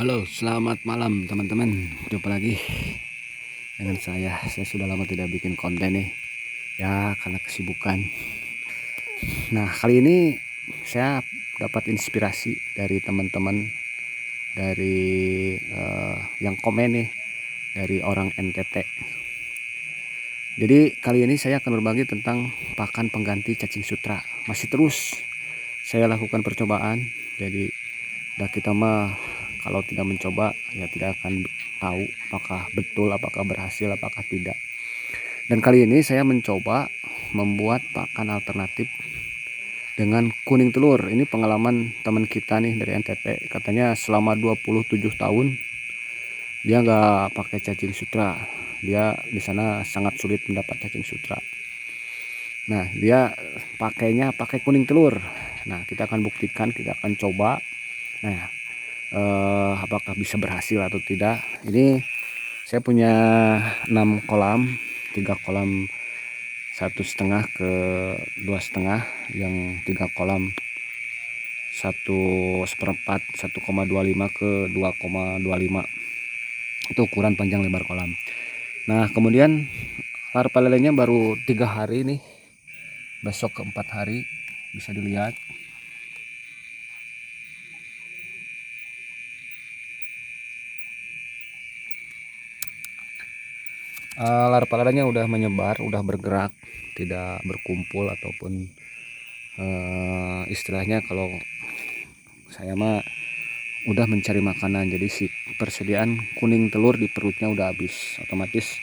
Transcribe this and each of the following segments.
Halo, selamat malam teman-teman. Jumpa lagi dengan saya. Saya sudah lama tidak bikin konten nih. Ya, karena kesibukan. Nah, kali ini saya dapat inspirasi dari teman-teman dari yang komen nih dari orang NTT. Jadi kali ini saya akan berbagi tentang pakan pengganti cacing sutra. Masih terus saya lakukan percobaan. Jadi kita mah kalau tidak mencoba ya tidak akan tahu apakah betul, apakah berhasil, apakah tidak. Dan kali ini saya mencoba membuat pakan alternatif dengan kuning telur. Ini pengalaman teman kita nih dari NTT. Katanya selama 27 tahun dia nggak pakai cacing sutra. Dia di sana sangat sulit mendapat cacing sutra. Nah, dia pakainya pakai kuning telur. Nah, kita akan buktikan, kita akan coba. Nah, apakah bisa berhasil atau tidak. Ini saya punya 6 kolam, 3 kolam 1,5 ke 2,5, yang 3 kolam 1/4 1,25 ke 2,25. Itu ukuran panjang lebar kolam. Nah, kemudian larva lelenya baru 3 hari nih, besok ke 4 hari bisa dilihat. Larva lelenya udah menyebar, udah bergerak, tidak berkumpul ataupun istilahnya kalau saya mah udah mencari makanan. Jadi si persediaan kuning telur di perutnya udah habis, otomatis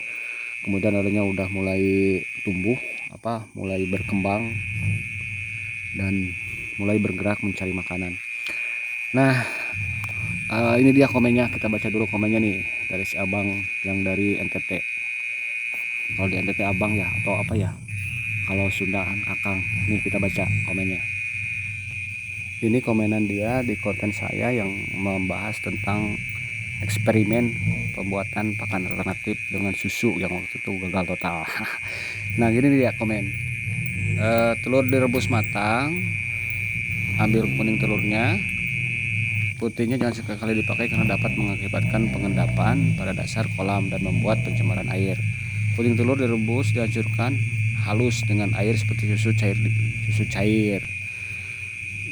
kemudian lelenya udah mulai tumbuh, mulai berkembang dan mulai bergerak mencari makanan. Nah, ini dia komennya, kita baca dulu komennya nih dari si abang yang dari NTT. Kalau di NTT abang ya, atau apa ya, kalau Sundaan akang. Nih kita baca komennya. Ini komenan dia di konten saya yang membahas tentang eksperimen pembuatan pakan alternatif dengan susu yang waktu itu gagal total. Nah, gini dia komen. Telur direbus matang, ambil kuning telurnya, putihnya jangan sekali dipakai karena dapat mengakibatkan pengendapan pada dasar kolam dan membuat pencemaran air. Kuning telur direbus, dihancurkan halus dengan air seperti susu cair.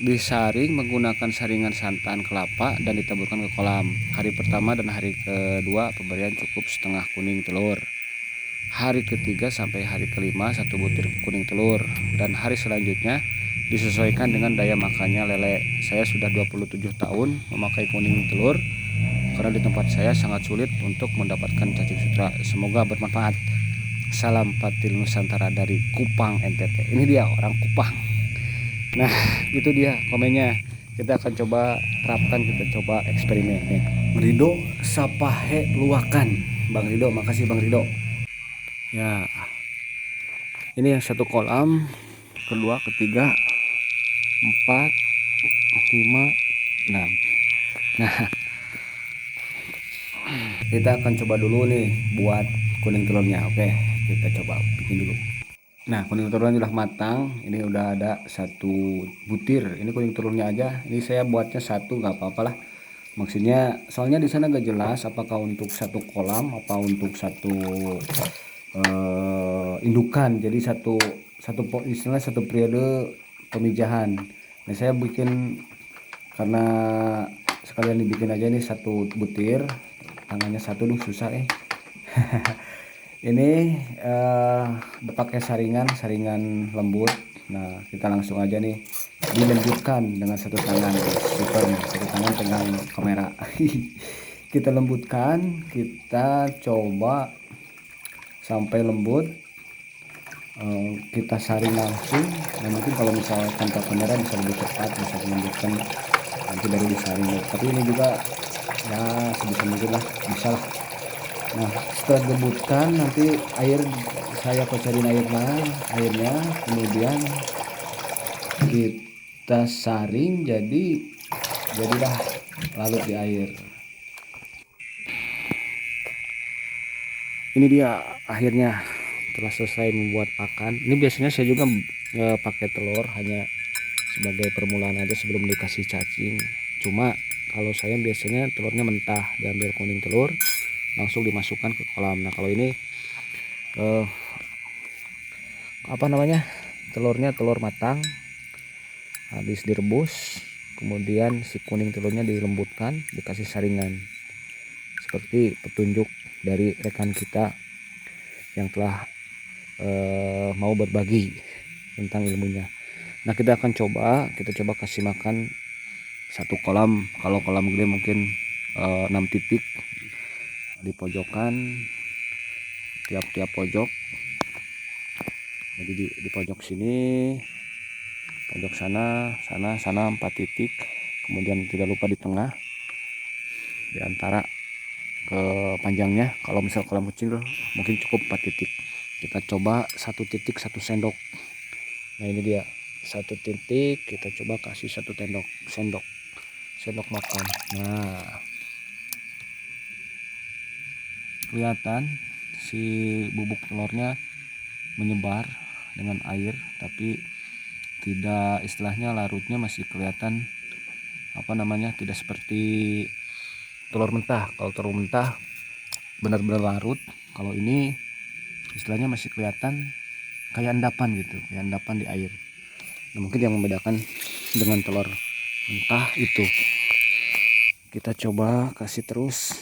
Disaring menggunakan saringan santan kelapa dan ditaburkan ke kolam. Hari pertama dan hari kedua pemberian cukup setengah kuning telur. Hari ketiga sampai hari kelima 1 butir kuning telur, dan hari selanjutnya disesuaikan dengan daya makannya lele. Saya sudah 27 tahun memakai kuning telur karena di tempat saya sangat sulit untuk mendapatkan cacing sutra. Semoga bermanfaat. Salam Patil Nusantara dari Kupang NTT. Ini dia orang Kupang. Nah, itu dia komennya. Kita akan coba terapkan, kita coba eksperimen nih. Rido Sapahe Luakan. Bang Rido, makasih Bang Rido. Ya, ini yang 1 kolam, kedua, ketiga, 4, 5, 6. Nah, kita akan coba dulu nih buat kuning telurnya. Oke, kita coba bikin dulu. Nah, kuning telurnya sudah matang. Ini udah ada 1 butir. Ini kuning telurnya aja. Ini saya buatnya 1, nggak apa-apa lah. Maksudnya soalnya di sana gak jelas apakah untuk 1 kolam apa untuk 1 indukan. Jadi istilah 1 periode pemijahan. Nah, saya bikin karena sekalian dibikin aja nih 1 butir. Tangannya 1 duh susah ini pakai saringan lembut. Nah, kita langsung aja nih dilembutkan dengan 1 tangan. Super nih, 1 tangan pegang kamera. Kita lembutkan, kita coba sampai lembut. Kita saring langsung. Nah, mungkin kalau misalkan tanpa kamera bisa lebih cepat, bisa dilembutkan nanti baru disaring. Tapi ini juga ya sebisa mungkin lah, bisa lah. Nah, setelah dilembutkan nanti saya kocorin airnya, kemudian kita saring jadilah larut di air. Ini dia akhirnya telah selesai membuat pakan. Ini biasanya saya juga pakai telur hanya sebagai permulaan aja sebelum dikasih cacing. Cuma Kalau saya biasanya telurnya mentah, diambil kuning telur langsung dimasukkan ke kolam. Nah kalau ini apa namanya, telurnya telur matang habis direbus, kemudian si kuning telurnya dilembutkan, dikasih saringan seperti petunjuk dari rekan kita yang telah mau berbagi tentang ilmunya. Nah kita coba kasih makan satu kolam. Kalau kolam gede mungkin 6 titik di pojokan, tiap pojok. Jadi di pojok sini, pojok sana 4 titik. Kemudian tidak lupa di tengah, di antara ke panjangnya. Kalau misal kolam kecil mungkin cukup 4 titik. Kita coba 1 titik 1 sendok. Nah ini dia 1 titik, kita coba kasih 1 sendok makan. Nah kelihatan si bubuk telurnya menyebar dengan air, tapi tidak, istilahnya larutnya masih kelihatan apa namanya, tidak seperti telur mentah. Kalau telur mentah benar-benar larut, kalau ini istilahnya masih kelihatan kayak endapan gitu, kayak endapan di air. Nah, mungkin yang membedakan dengan telur mentah itu. Kita coba kasih terus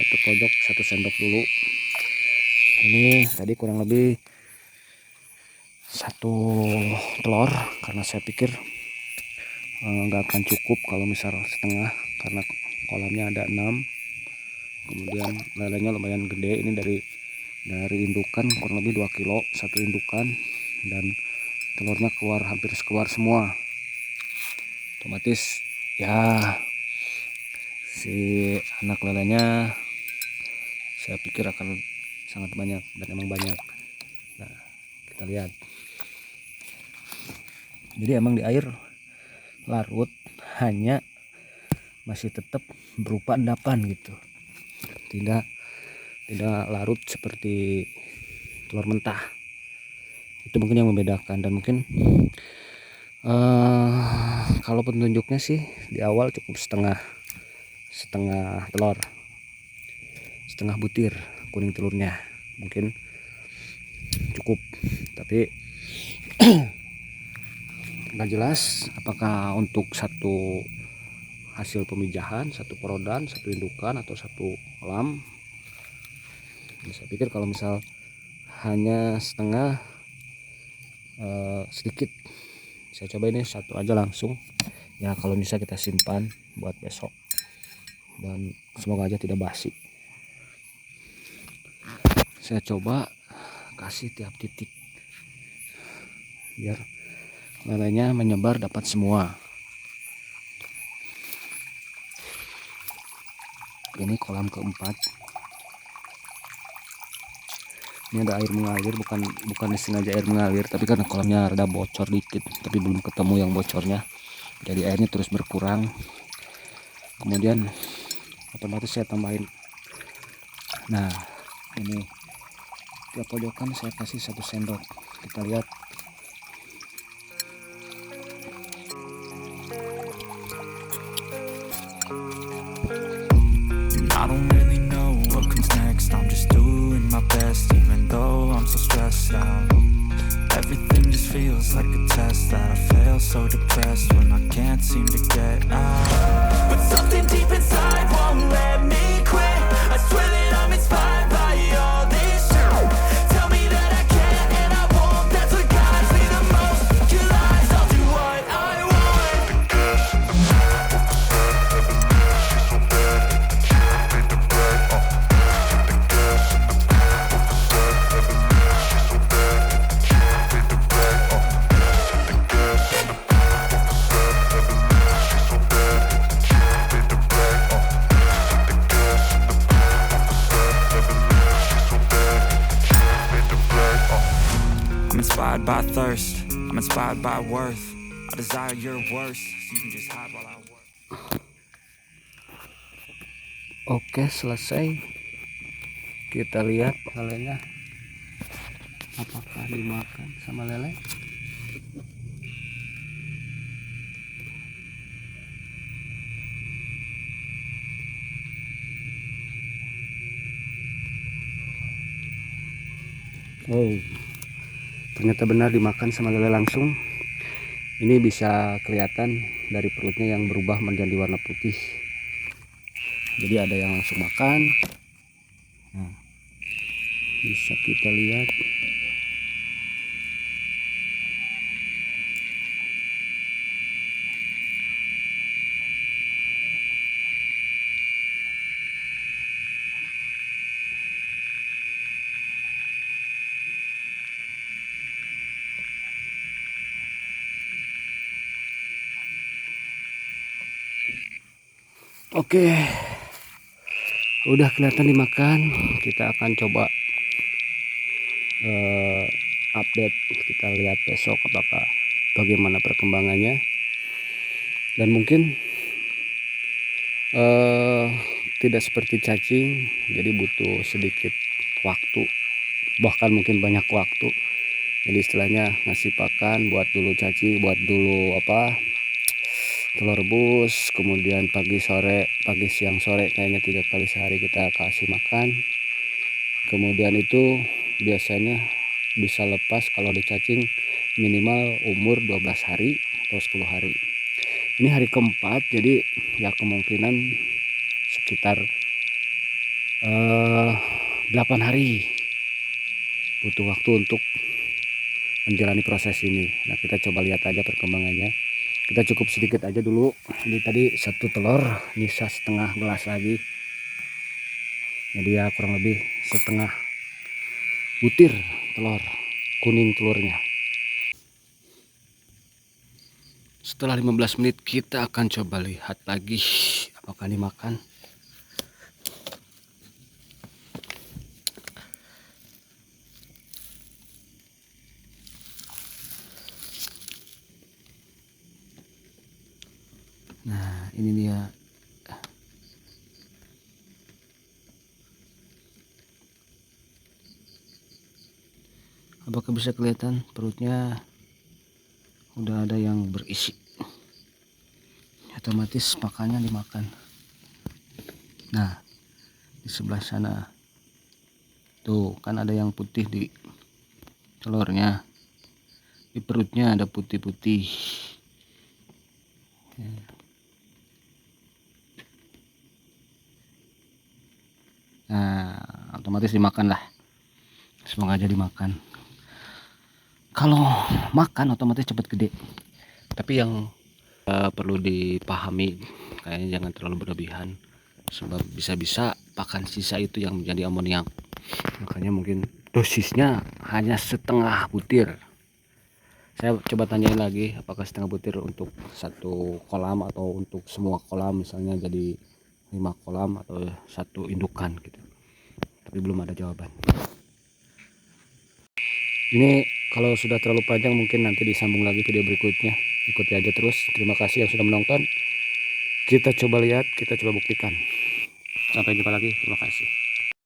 1 pojok 1 sendok dulu. Ini tadi kurang lebih 1 telur, karena saya pikir nggak akan cukup kalau misal setengah, karena kolamnya ada 6. Kemudian lelenya lumayan gede, ini dari indukan kurang lebih 2 kilo 1 indukan, dan telurnya hampir keluar semua. Otomatis ya si anak lelenya saya pikir akan sangat banyak, dan emang banyak. Nah kita lihat, jadi emang di air larut, hanya masih tetap berupa endapan gitu, tidak larut seperti telur mentah. Itu mungkin yang membedakan. Dan mungkin kalau petunjuknya sih di awal cukup setengah telur, setengah butir kuning telurnya mungkin cukup. Tapi nggak jelas apakah untuk satu hasil pemijahan, 1 porodan, 1 indukan, atau 1 kolam. Saya pikir kalau misal hanya setengah, sedikit. Saya coba ini 1 aja langsung ya, kalau bisa kita simpan buat besok, dan semoga aja tidak basi. Saya coba kasih tiap titik biar lelenya menyebar dapat semua. Ini kolam keempat. Ini ada air mengalir, bukan sengaja air mengalir, tapi karena kolamnya rada bocor dikit, tapi belum ketemu yang bocornya, jadi airnya terus berkurang. Kemudian otomatis saya tambahin. Nah ini tiap pojokan saya kasih 1 sendok. Kita lihat. I don't really know what comes next. I'm just doing my best, even though I'm so stressed out. Everything just feels like a test that I fail, so depressed when I can't seem to get out. But something deep inside won't let me quit. I swear that I'm inspired by all this shit. Tell me that I can and I won't. That's what guides me the most. Your lies, I'll do what I want. I'm inspired by thirst, I'm inspired by worth. I desire your worst, so you can just hide while I work. Oke, selesai. Kita lihat lelenya apakah dimakan sama lele. Oh, ternyata benar dimakan sama lele langsung. Ini bisa kelihatan dari perutnya yang berubah menjadi warna putih. Jadi ada yang langsung makan. Nah, bisa kita lihat. Oke, udah kelihatan dimakan. Kita akan coba update. Kita lihat besok apakah bagaimana perkembangannya. Dan mungkin tidak seperti cacing, jadi butuh sedikit waktu, bahkan mungkin banyak waktu. Jadi istilahnya ngasih pakan buat dulu cacing, buat dulu telur rebus, kemudian pagi siang sore, kayaknya 3 kali sehari kita kasih makan. Kemudian itu biasanya bisa lepas kalau di cacing minimal umur 12 hari atau 10 hari. Ini hari keempat, jadi ya kemungkinan sekitar 8 hari butuh waktu untuk menjalani proses ini. Nah, kita coba lihat aja perkembangannya. Kita cukup sedikit aja dulu. Ini tadi 1 telur, bisa setengah gelas lagi. Jadi ya kurang lebih setengah butir telur, kuning telurnya. Setelah 15 menit kita akan coba lihat lagi apakah dimakan. Nah, ini dia. Apakah bisa kelihatan perutnya udah ada yang berisi? Otomatis makannya dimakan. Nah, di sebelah sana tuh kan ada yang putih di telurnya. Di perutnya ada putih-putih. Nah, otomatis dimakan lah. Semoga aja dimakan. Kalau makan otomatis cepat gede. Tapi yang perlu dipahami, kayaknya jangan terlalu berlebihan, sebab bisa-bisa pakan sisa itu yang menjadi amoniak. Makanya mungkin dosisnya hanya setengah butir. Saya coba tanyain lagi apakah setengah butir untuk 1 kolam atau untuk semua kolam, misalnya jadi 5 kolam atau 1 indukan gitu. Tapi belum ada jawaban. Ini kalau sudah terlalu panjang mungkin nanti disambung lagi video berikutnya. Ikuti aja terus. Terima kasih yang sudah menonton. Kita coba lihat, kita coba buktikan. Sampai jumpa lagi. Terima kasih.